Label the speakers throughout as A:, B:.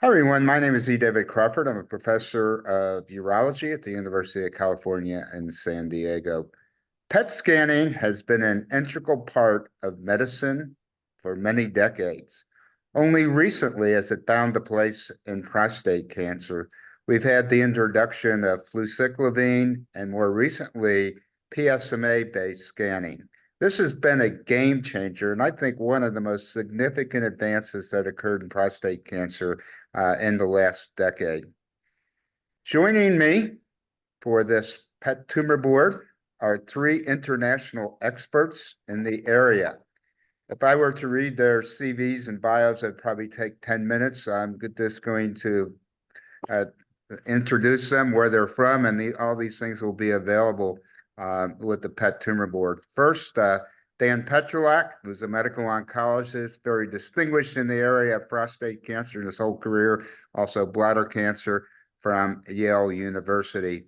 A: Hi, everyone. My name is E. David Crawford. I'm a professor of urology at the University of California in San Diego. PET scanning has been an integral part of medicine for many decades. Only recently has it found a place in prostate cancer. We've had the introduction of fluciclovine and more recently PSMA-based scanning. This has been a game changer, and I think one of the most significant advances that occurred in prostate cancer in the last decade. Joining me for this PET tumor board are three international experts in the area. If I were to read their CVs and bios, it'd probably take 10 minutes. I'm just going to introduce them, where they're from, and all these things will be available with the PET tumor board. First, Dan Petrylak, who's a medical oncologist, very distinguished in the area of prostate cancer in his whole career, also bladder cancer from Yale University.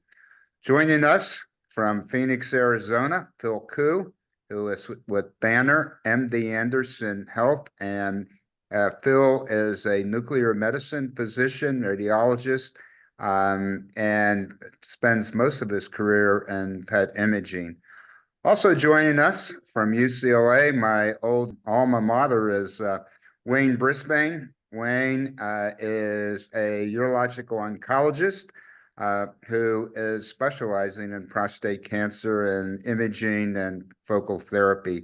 A: Joining us from Phoenix, Arizona, Phil, who is with Banner, MD Anderson Health, and Phil is a nuclear medicine physician, radiologist, and spends most of his career in PET imaging. Also joining us from UCLA, my old alma mater, is Wayne Brisbane. Wayne is a urological oncologist who is specializing in prostate cancer and imaging and focal therapy.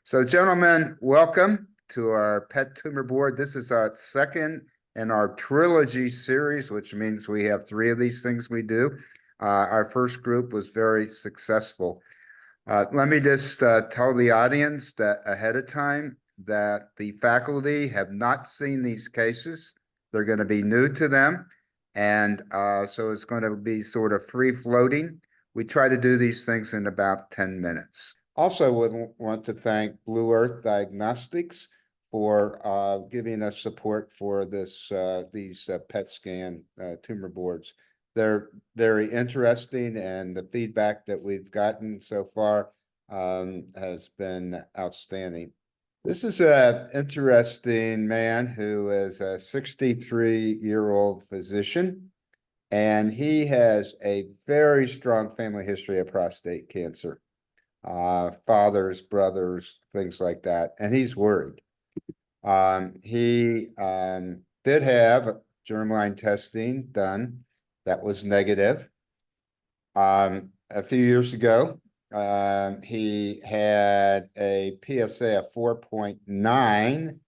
A: So, gentlemen, welcome to our PET tumor board. This is our second in our trilogy series, which means we have three of these things we do. Our first group was very successful. Let me just tell the audience that ahead of time that the faculty have not seen these cases. They're going to be new to them. And so it's going to be sort of free floating. We try to do these things in about 10 minutes. Also would want to thank Blue Earth Diagnostics for giving us support for these PET scan tumor boards. They're very interesting, and the feedback that we've gotten so far has been outstanding. This is an interesting man who is a 63-year-old physician, and he has a very strong family history of prostate cancer, fathers, brothers, things like that, and he's worried. He did have germline testing done. That was negative. A few years ago, he had a PSA of 4.9,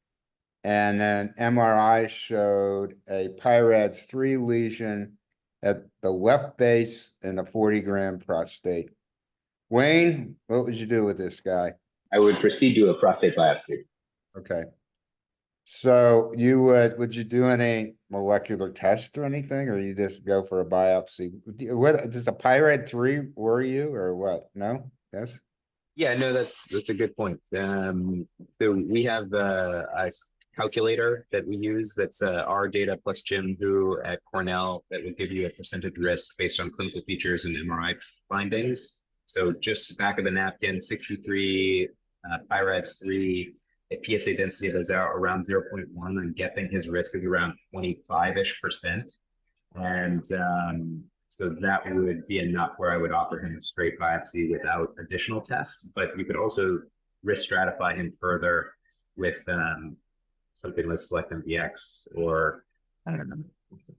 A: and then MRI showed a PIRADS 3 lesion at the left base and a 40-gram prostate. Wayne, what would you do with this guy?
B: I would proceed to a prostate biopsy.
A: Okay. So would you do any molecular test or anything, or you just go for a biopsy? What does the PIRAD 3 worry you, or what? No? Yes?
B: Yeah, no, that's a good point. So we have a calculator that we use that's our data plus Jim Hu at Cornell that would give you a percentage risk based on clinical features and MRI findings. So just back of the napkin, 63 PIRADS 3. A PSA density of those are around 0.1. I'm guessing his risk is around 25-ish%. And so that would be enough where I would offer him a straight biopsy without additional tests. But you could also risk stratify him further with something like SelectMDx or I don't know,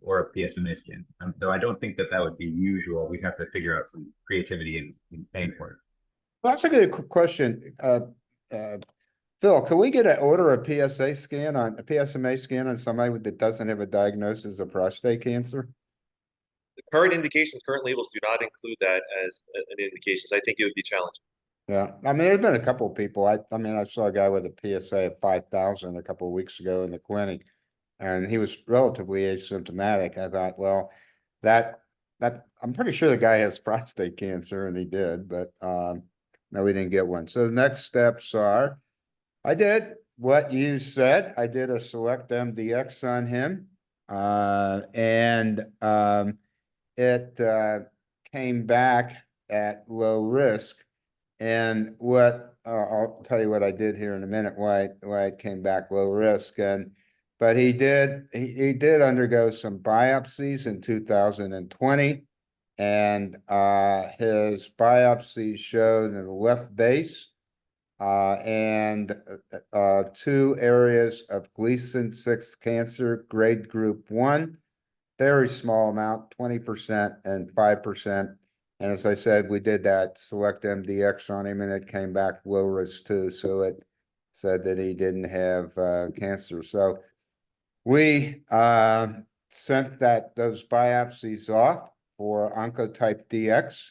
B: or a PSMA scan. Though I don't think that would be usual. We'd have to figure out some creativity in paying for it.
A: Well, that's a good question. Phil, can we order a PSMA scan on somebody that doesn't have a diagnosis of prostate cancer?
C: The current indications, current labels do not include that as an indication. So I think it would be challenging.
A: Yeah, I mean, there's been a couple of people. I saw a guy with a PSA of 5,000 a couple of weeks ago in the clinic, and he was relatively asymptomatic. I thought, well, that I'm pretty sure the guy has prostate cancer, and he did, but no, we didn't get one. So the next steps are, I did what you said. I did a SelectMDx on him, and it came back at low risk. And what I'll tell you what I did here in a minute, why it came back low risk. And But he did undergo some biopsies in 2020. And his biopsies showed in the left base and 2 areas of Gleason 6 cancer, grade group 1, very small amount, 20% and 5%. And as I said, we did that select MDX on him and it came back low risk too. So it said that he didn't have cancer. So we sent those biopsies off for Oncotype DX,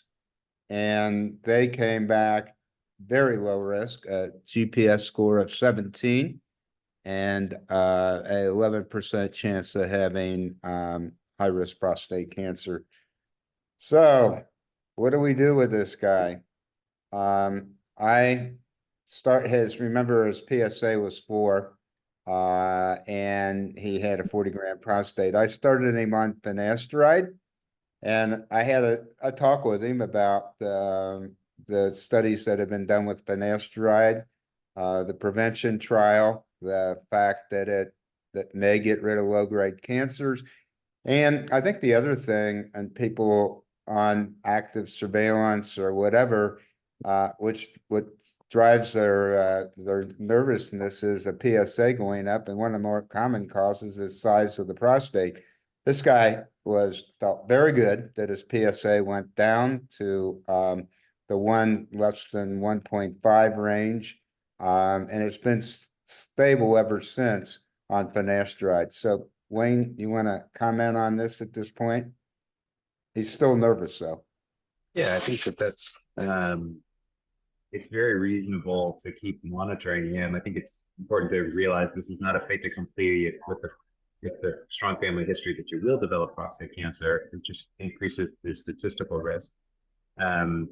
A: and they came back very low risk, a GPS score of 17, and a 11% chance of having high risk prostate cancer. So, what do we do with this guy? I remember his PSA was 4. And he had a 40-gram prostate. I started him on finasteride, and I had a talk with him about the studies that have been done with finasteride, the prevention trial, the fact that that may get rid of low-grade cancers. And I think the other thing, and people on active surveillance or whatever, which drives their nervousness is a PSA going up, and one of the more common causes is size of the prostate. This guy felt very good that his PSA went down to the less than 1.5 range, and it's been stable ever since on finasteride. So Wayne, you want to comment on this at this point? He's still nervous though.
B: Yeah, I think that's it's very reasonable to keep monitoring him. I think it's important to realize this is not a fait accompli with the strong family history that you will develop prostate cancer. It just increases the statistical risk. The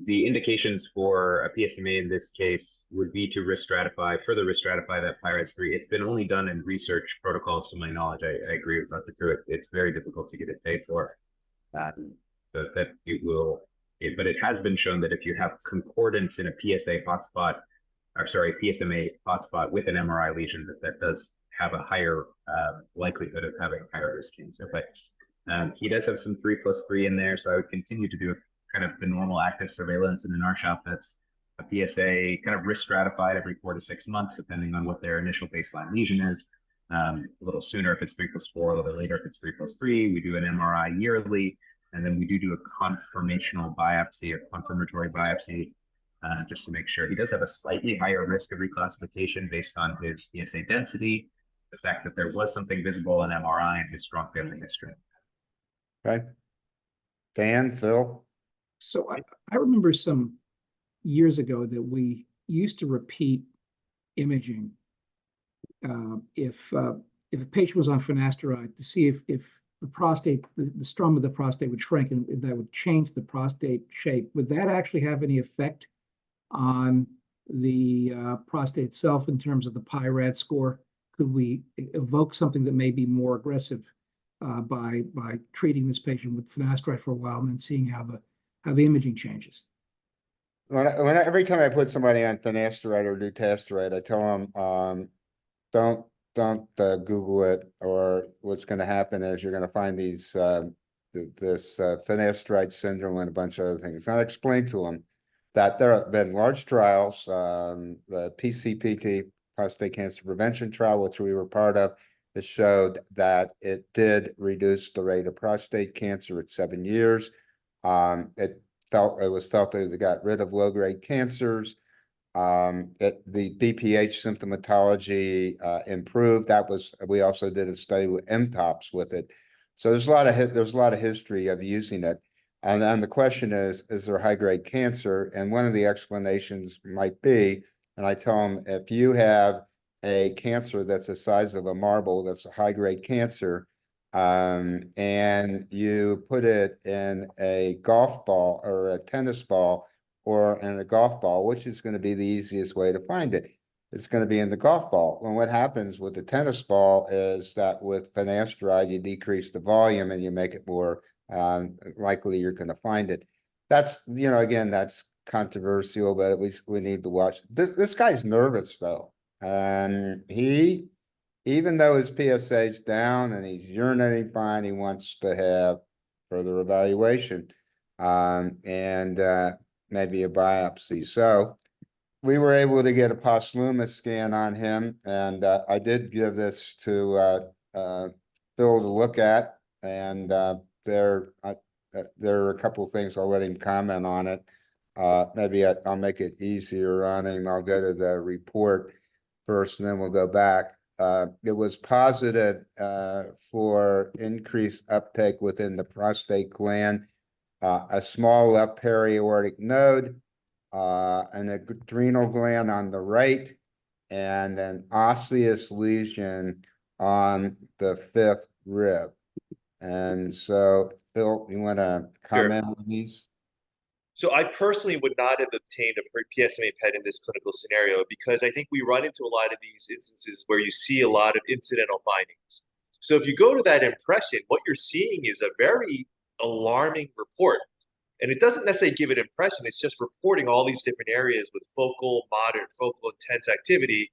B: indications for a PSMA in this case would be to further risk stratify that PI-RADS 3. It's been only done in research protocols, to my knowledge. I agree with Dr. Pruitt. It's very difficult to get it paid for. So that but it has been shown that if you have concordance in a PSMA hotspot with an MRI lesion, that does have a higher likelihood of having higher risk cancer. But he does have some 3+3 in there, so I would continue to do kind of the normal active surveillance. And in our shop, that's a PSA kind of risk stratified every 4 to 6 months, depending on what their initial baseline lesion is. A little sooner if it's 3+4, a little bit later if it's 3+3. We do an MRI yearly. And then we do a confirmatory biopsy, just to make sure. He does have a slightly higher risk of reclassification based on his PSA density, the fact that there was something visible in MRI, and his strong family history.
A: Okay. Dan, Phil?
D: So I remember some years ago that we used to repeat imaging if a patient was on finasteride to see if the prostate, the strum of the prostate would shrink, and that would change the prostate shape. Would that actually have any effect on the prostate itself in terms of the PI-RADS score? Could we evoke something that may be more aggressive by treating this patient with finasteride for a while and then seeing how the imaging changes?
A: Every time I put somebody on finasteride or dutasteride, I tell them don't Google it, or what's going to happen is you're going to find this finasteride syndrome and a bunch of other things. And I explained to them that there have been large trials, the PCPT, prostate cancer prevention trial, which we were part of, that showed that it did reduce the rate of prostate cancer at 7 years. It was felt that it got rid of low-grade cancers. The BPH symptomatology improved. We also did a study with MTOPS with it. So there's a lot of history of using it. And then the question is there high-grade cancer? And one of the explanations might be, and I tell them, if you have a cancer that's the size of a marble, that's a high-grade cancer, and you put it in a golf ball or a tennis ball or in a golf ball, which is going to be the easiest way to find it? It's going to be in the golf ball. And what happens with the tennis ball is that with finasteride, you decrease the volume and you make it more likely you're going to find it. That's, again, that's controversial, but at least we need to watch. This guy's nervous though. He even though his PSA is down and he's urinating fine, he wants to have further evaluation. And maybe a biopsy. So we were able to get a posthumous scan on him, and I did give this to Phil to look at, and there are a couple of things. I'll let him comment on it. Maybe I'll make it easier on him. I'll go to the report first, and then we'll go back. It was positive for increased uptake within the prostate gland, a small left periaortic node, an adrenal gland on the right, and an osseous lesion on the fifth rib. And so, Phil, you want to comment on these?
C: So I personally would not have obtained a PSMA PET in this clinical scenario because I think we run into a lot of these instances where you see a lot of incidental findings. So if you go to that impression, what you're seeing is a very alarming report. And it doesn't necessarily give an impression, it's just reporting all these different areas with focal, moderate, focal, intense activity.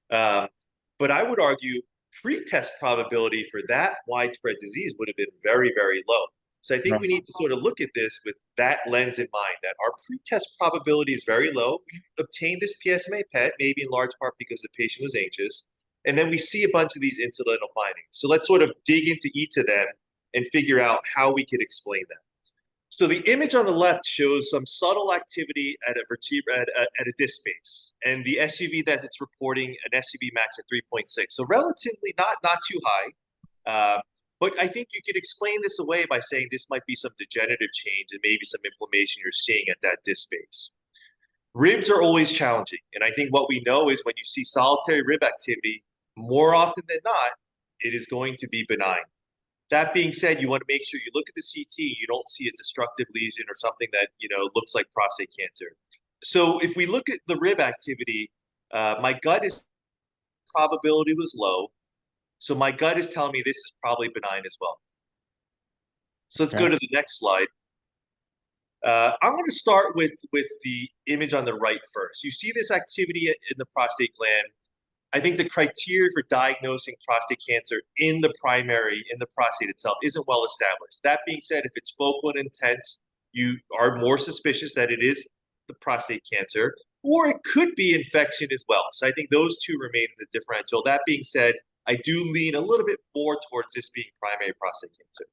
C: But I would argue pre-test probability for that widespread disease would have been very, very low. So I think we need to sort of look at this with that lens in mind, that our pre-test probability is very low. We obtained this PSMA PET, maybe in large part because the patient was anxious. And then we see a bunch of these incidental findings. So let's sort of dig into each of them and figure out how we could explain them. So the image on the left shows some subtle activity at a vertebra at a disc space, and the SUV that it's reporting an SUV max at 3.6. So relatively not too high. But I think you could explain this away by saying this might be some degenerative change and maybe some inflammation you're seeing at that disc space. Ribs are always challenging, and I think what we know is when you see solitary rib activity, more often than not, it is going to be benign. That being said, you want to make sure you look at the CT, you don't see a destructive lesion or something that, looks like prostate cancer. So if we look at the rib activity, my gut is probability was low. So my gut is telling me this is probably benign as well. So let's go to the next slide. I'm going to start with the image on the right first. You see this activity in the prostate gland. I think the criteria for diagnosing prostate cancer in the prostate itself isn't well established. That being said, if it's focal and intense, you are more suspicious that it is the prostate cancer, or it could be infection as well. So I think those two remain in the differential. That being said, I do lean a little bit more towards this being primary prostate cancer.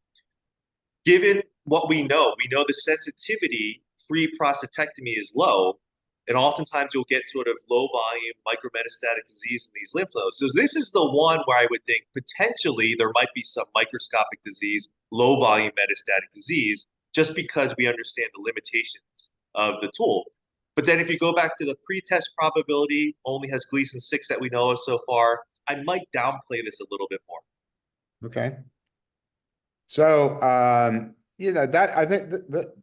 C: Given what we know the sensitivity pre-prostatectomy is low, and oftentimes you'll get sort of low volume micrometastatic disease in these lymph nodes. So this is the one where I would think potentially there might be some microscopic disease, low volume metastatic disease, just because we understand the limitations of the tool. But then if you go back to the pre-test probability, only has Gleason 6 that we know of so far, I might downplay this a little bit more.
A: Okay. So, that I think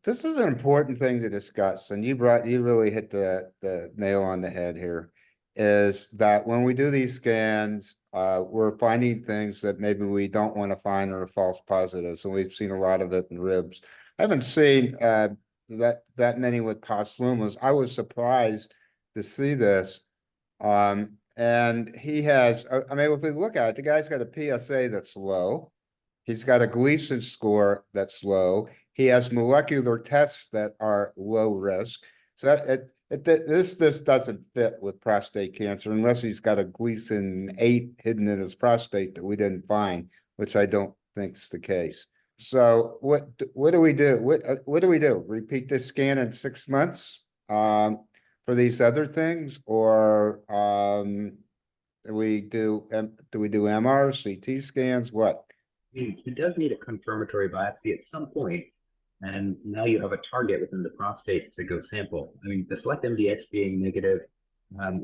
A: this is an important thing to discuss, and you really hit the nail on the head here, is that when we do these scans, we're finding things that maybe we don't want to find or are false positives, and we've seen a lot of it in ribs. I haven't seen that many with postlumas. I was surprised to see this. And he has, I mean, if we look at it, the guy's got a PSA that's low. He's got a Gleason score that's low. He has molecular tests that are low risk. So this doesn't fit with prostate cancer unless he's got a Gleason 8 hidden in his prostate that we didn't find, which I don't think is the case. So what do we do? What do we do? Repeat this scan in 6 months for these other things, or do we do MR, CT scans? What?
B: He does need a confirmatory biopsy at some point, and now you have a target within the prostate to go sample. I mean, the select MDX being negative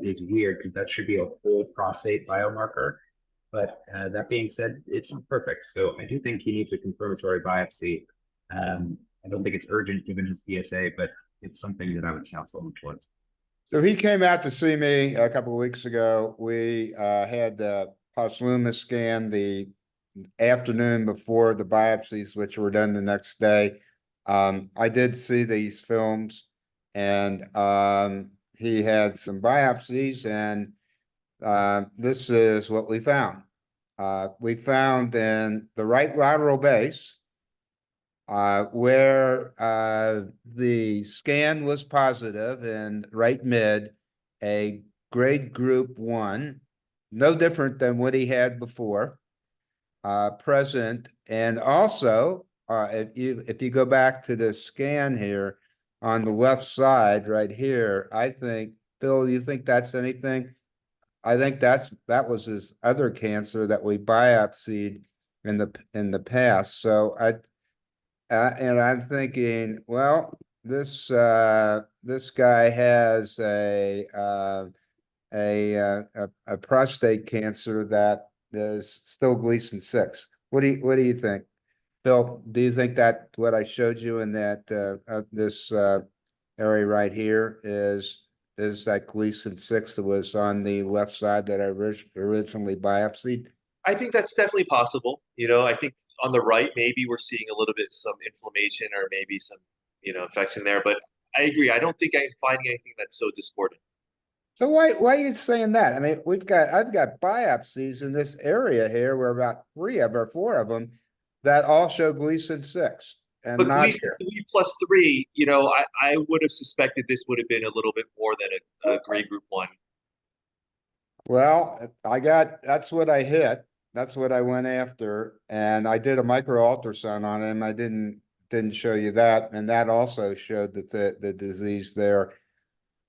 B: is weird because that should be a whole prostate biomarker. But that being said, it's not perfect. So I do think he needs a confirmatory biopsy. I don't think it's urgent given his PSA, but it's something that I would counsel him towards.
A: So he came out to see me a couple of weeks ago. We had the posthumous scan the afternoon before the biopsies, which were done the next day. I did see these films, and he had some biopsies, and this is what we found. We found in the right lateral base, where the scan was positive in right mid, a grade group 1, no different than what he had before, present. And also, if you go back to the scan here on the left side right here, I think, Phil, you think that's anything? I think that was his other cancer that we biopsied in the past. So and I'm thinking, well, this guy has a prostate cancer that is still Gleason 6. What do you think, Phil? Do you think that what I showed you in that this area right here is that Gleason 6 that was on the left side that I originally biopsied?
C: I think that's definitely possible. You know, I think on the right, maybe we're seeing a little bit some inflammation or maybe some, infection there. But I agree. I don't think I'm finding anything that's so discordant.
A: So why are you saying that? I mean, I've got biopsies in this area here where about 4 of them that all show Gleason 6 and
C: But
A: not
C: Gleason
A: here.
C: 3+3, I would have suspected this would have been a little bit more than a grade group 1.
A: Well, that's what I hit. That's what I went after. And I did a micro ultrasound on him. I didn't show you that. And that also showed that the disease there.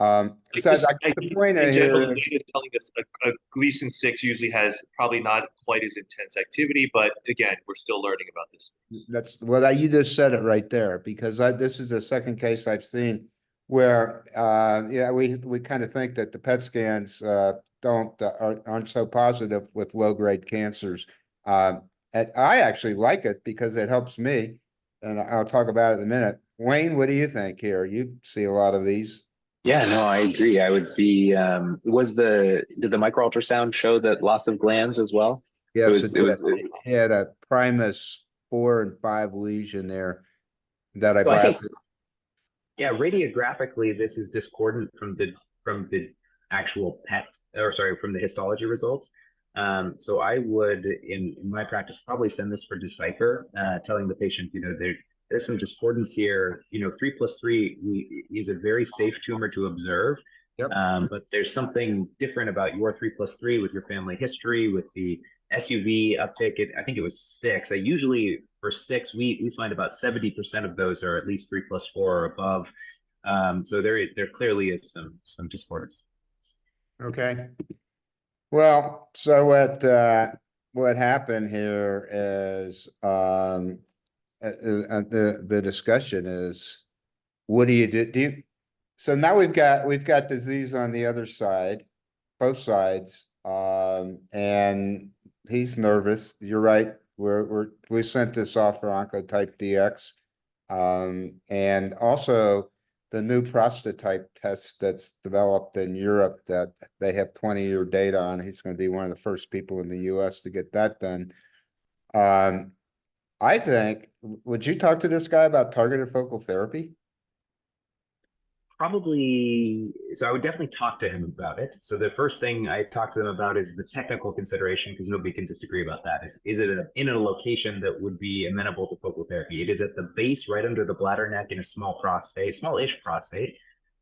A: So the point
C: In general,
A: here,
C: the data is telling us a Gleason 6 usually has probably not quite as intense activity, but again, we're still learning about this.
A: that's well, you just said it right there, because this is the second case I've seen where yeah, we kind of think that the PET scans aren't so positive with low grade cancers. And I actually like it because it helps me, and I'll talk about it in a minute. Wayne, what do you think here? You see a lot of these.
B: Yeah, no, I agree. I would see, did the micro ultrasound show that loss of glands as well?
A: Yes,
B: It
A: it had a Primus 4 and 5 lesion there that I
B: So I think,
A: biopsied.
B: yeah, radiographically, this is discordant from the actual PET, or sorry, from the histology results. So I would, in my practice, probably send this for Decipher, telling the patient, there's some discordance here. 3+3 is a very safe tumor to observe.
A: Yep.
B: But there's something different about your 3+3 with your family history, with the SUV uptake. I think it was 6. I usually, for 6, we find about 70% of those are at least 3+4 or above. So there clearly is some discordance.
A: Okay. Well, so what happened here is the discussion is, what do you do? So now we've got disease on the other side, both sides, and he's nervous. You're right. We sent this off for Oncotype DX, and also the new prostatype test that's developed in Europe that they have 20-year data on. He's going to be one of the first people in the US to get that done. I think, would you talk to this guy about targeted focal therapy?
B: Probably, so I would definitely talk to him about it. So the first thing I talk to them about is the technical consideration, because nobody can disagree about that. Is it in a location that would be amenable to focal therapy? It is at the base, right under the bladder neck, in a smallish prostate.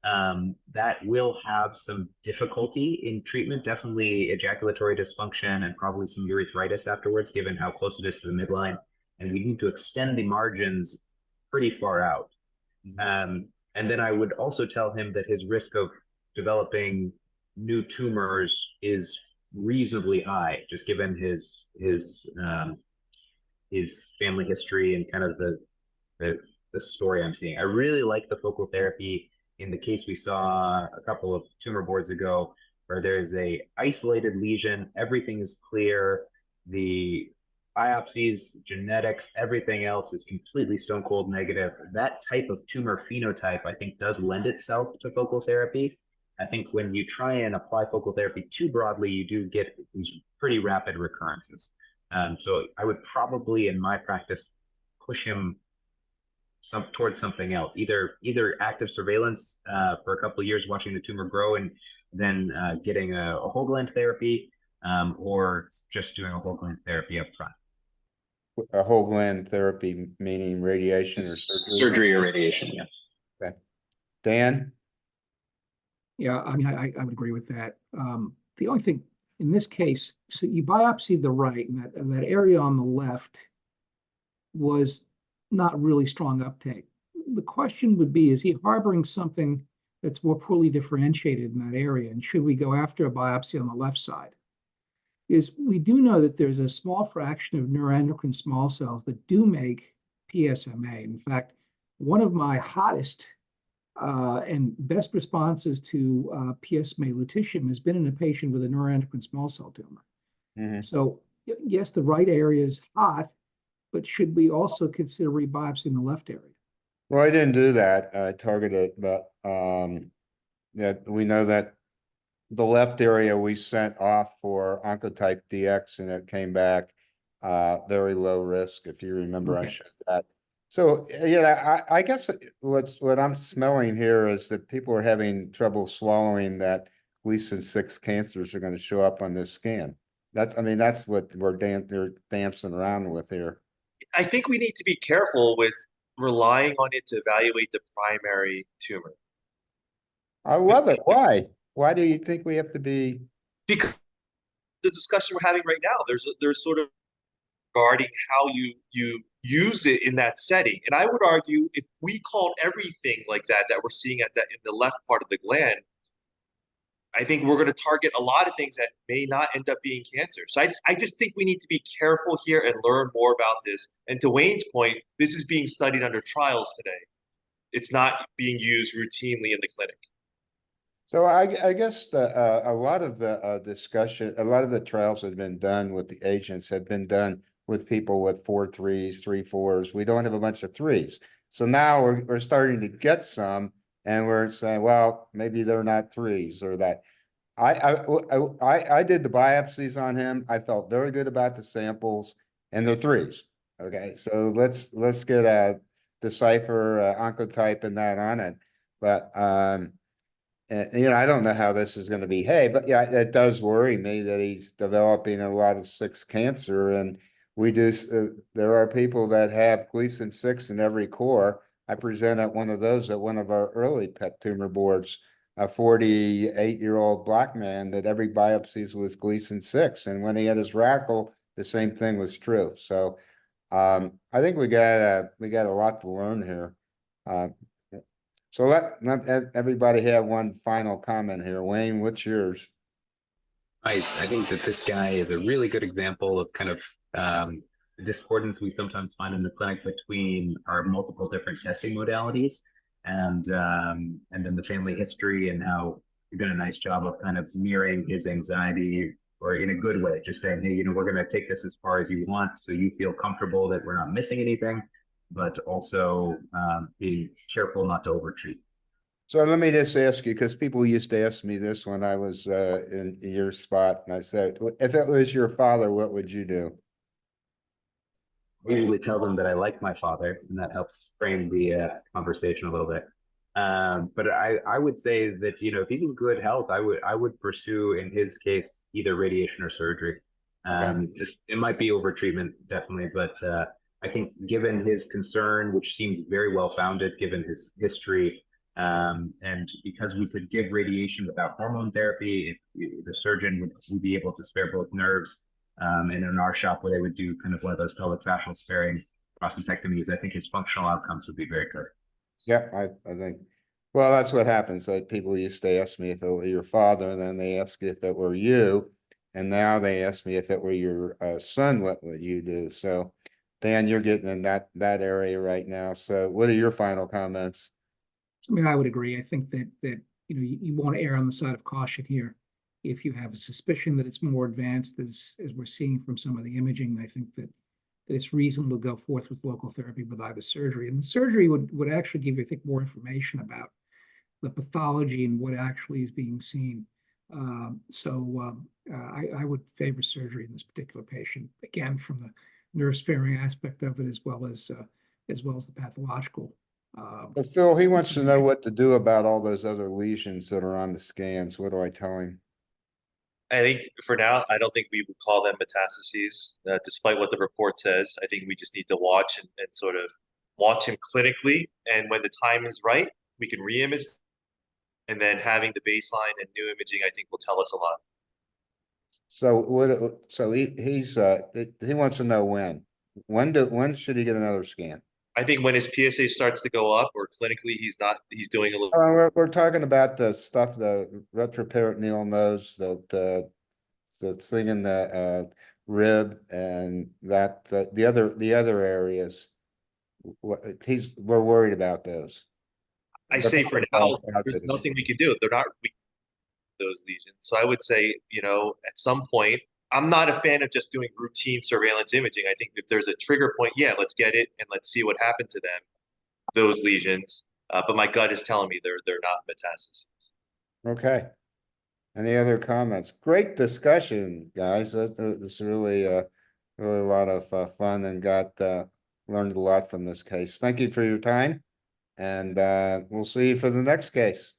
B: That will have some difficulty in treatment, definitely ejaculatory dysfunction and probably some urethritis afterwards, given how close it is to the midline. And we need to extend the margins pretty far out. And then I would also tell him that his risk of developing new tumors is reasonably high, just given his family history and kind of the story I'm seeing. I really like the focal therapy in the case we saw a couple of tumor boards ago, where there's a isolated lesion, everything is clear, the biopsies, genetics, everything else is completely stone cold negative. That type of tumor phenotype, I think, does lend itself to focal therapy. I think when you try and apply focal therapy too broadly, you do get these pretty rapid recurrences. So I would probably, in my practice, push him towards something else, either active surveillance for a couple of years, watching the tumor grow and then getting a whole gland therapy, or just doing a whole gland therapy up front.
A: A whole gland therapy, meaning radiation or surgery?
B: Surgery or radiation, yeah.
A: Okay. Dan?
D: Yeah, I mean, I would agree with that. The only thing in this case, so you biopsy the right, and that area on the left was not really strong uptake. The question would be, is he harboring something that's more poorly differentiated in that area? And should we go after a biopsy on the left side? Is we do know that there's a small fraction of neuroendocrine small cells that do make PSMA. In fact, one of my hottest and best responses to PSMA lutetium has been in a patient with a neuroendocrine small cell tumor.
A: Mhm.
D: So yes, the right area is hot, but should we also consider rebiopsying the left area?
A: Well, I didn't do that. I targeted, but yeah, we know that the left area we sent off for Oncotype DX and it came back very low risk, if you remember. I
D: Okay.
A: showed that. So yeah, I guess what I'm smelling here is that people are having trouble swallowing that Gleason 6 cancers are going to show up on this scan. I mean, that's what they're dancing around with here.
C: I think we need to be careful with relying on it to evaluate the primary tumor.
A: I love it. Why? Why do you think we have to be?
C: Because the discussion we're having right now, there's sort of regarding how you use it in that setting. And I would argue if we called everything like that we're seeing at that in the left part of the gland, I think we're going to target a lot of things that may not end up being cancer. So I just think we need to be careful here and learn more about this. And to Wayne's point, this is being studied under trials today. It's not being used routinely in the clinic.
A: So I guess a lot of the discussion, a lot of the trials that have been done with the agents have been done with people with 4 3s, 3 4s. We don't have a bunch of 3s. So now we're starting to get some, and we're saying, well, maybe they're not 3s or that. I did the biopsies on him. I felt very good about the samples, and they're 3s. Okay, so let's get a decipher oncotype and that on it, but and I don't know how this is going to behave, but yeah, it does worry me that he's developing a lot of 6 cancer. And there are people that have Gleason 6 in every core. I presented one of those at one of our early PET tumor boards, a 48-year-old black man that every biopsies was Gleason 6. And when he had his Rackle, the same thing was true. So I think we got a lot to learn here. So let everybody have one final comment here. Wayne, what's yours?
B: I think that this guy is a really good example of kind of the discordance we sometimes find in the clinic between our multiple different testing modalities and then the family history, and how you've done a nice job of kind of mirroring his anxiety, or in a good way, just saying, hey, we're going to take this as far as you want so you feel comfortable that we're not missing anything, but also be careful not to overtreat.
A: So let me just ask you, because people used to ask me this when I was in your spot, and I said, if it was your father, what would you do?
B: I usually tell them that I like my father, and that helps frame the conversation a little bit. But I would say that, if he's in good health, I would pursue, in his case, either radiation or surgery. It might be over treatment, definitely, but I think given his concern, which seems very well founded given his history, and because we could give radiation without hormone therapy, if the surgeon would be able to spare both nerves, and in our shop where they would do kind of one of those pelvic fascial sparing prostatectomies, I think his functional outcomes would be very good.
A: Yeah, I think, well, that's what happens. Like, people used to ask me if it were your father, and then they ask if it were you, and now they ask me if it were your son, what would you do? So, Dan, you're getting in that area right now. So, what are your final comments?
D: I mean, I would agree. I think that you want to err on the side of caution here. If you have a suspicion that it's more advanced, as we're seeing from some of the imaging, I think that it's reasonable to go forth with local therapy with either surgery. And the surgery would actually give you, I think, more information about the pathology and what actually is being seen. I would favor surgery in this particular patient, again, from the nerve sparing aspect of it, as well as the pathological
A: But Phil, he wants to know what to do about all those other lesions that are on the scans. What do I tell him?
C: I think for now, I don't think we would call them metastases, despite what the report says. I think we just need to watch and sort of watch him clinically. And when the time is right, we can re-image. And then having the baseline and new imaging, I think will tell us a lot.
A: So what, so he wants to know when. When should he get another scan?
C: I think when his PSA starts to go up, or clinically he's doing a little.
A: We're talking about the stuff, the retroperitoneal nodes, the thing in the rib and that, the other areas. We're worried about those.
C: I say for now, there's nothing we can do. They're not those lesions. So I would say, at some point, I'm not a fan of just doing routine surveillance imaging. I think if there's a trigger point, yeah, let's get it and let's see what happened to them, those lesions. But my gut is telling me they're not metastases.
A: Okay. Any other comments? Great discussion, guys. It's really really a lot of fun, and learned a lot from this case. Thank you for your time, and we'll see you for the next case.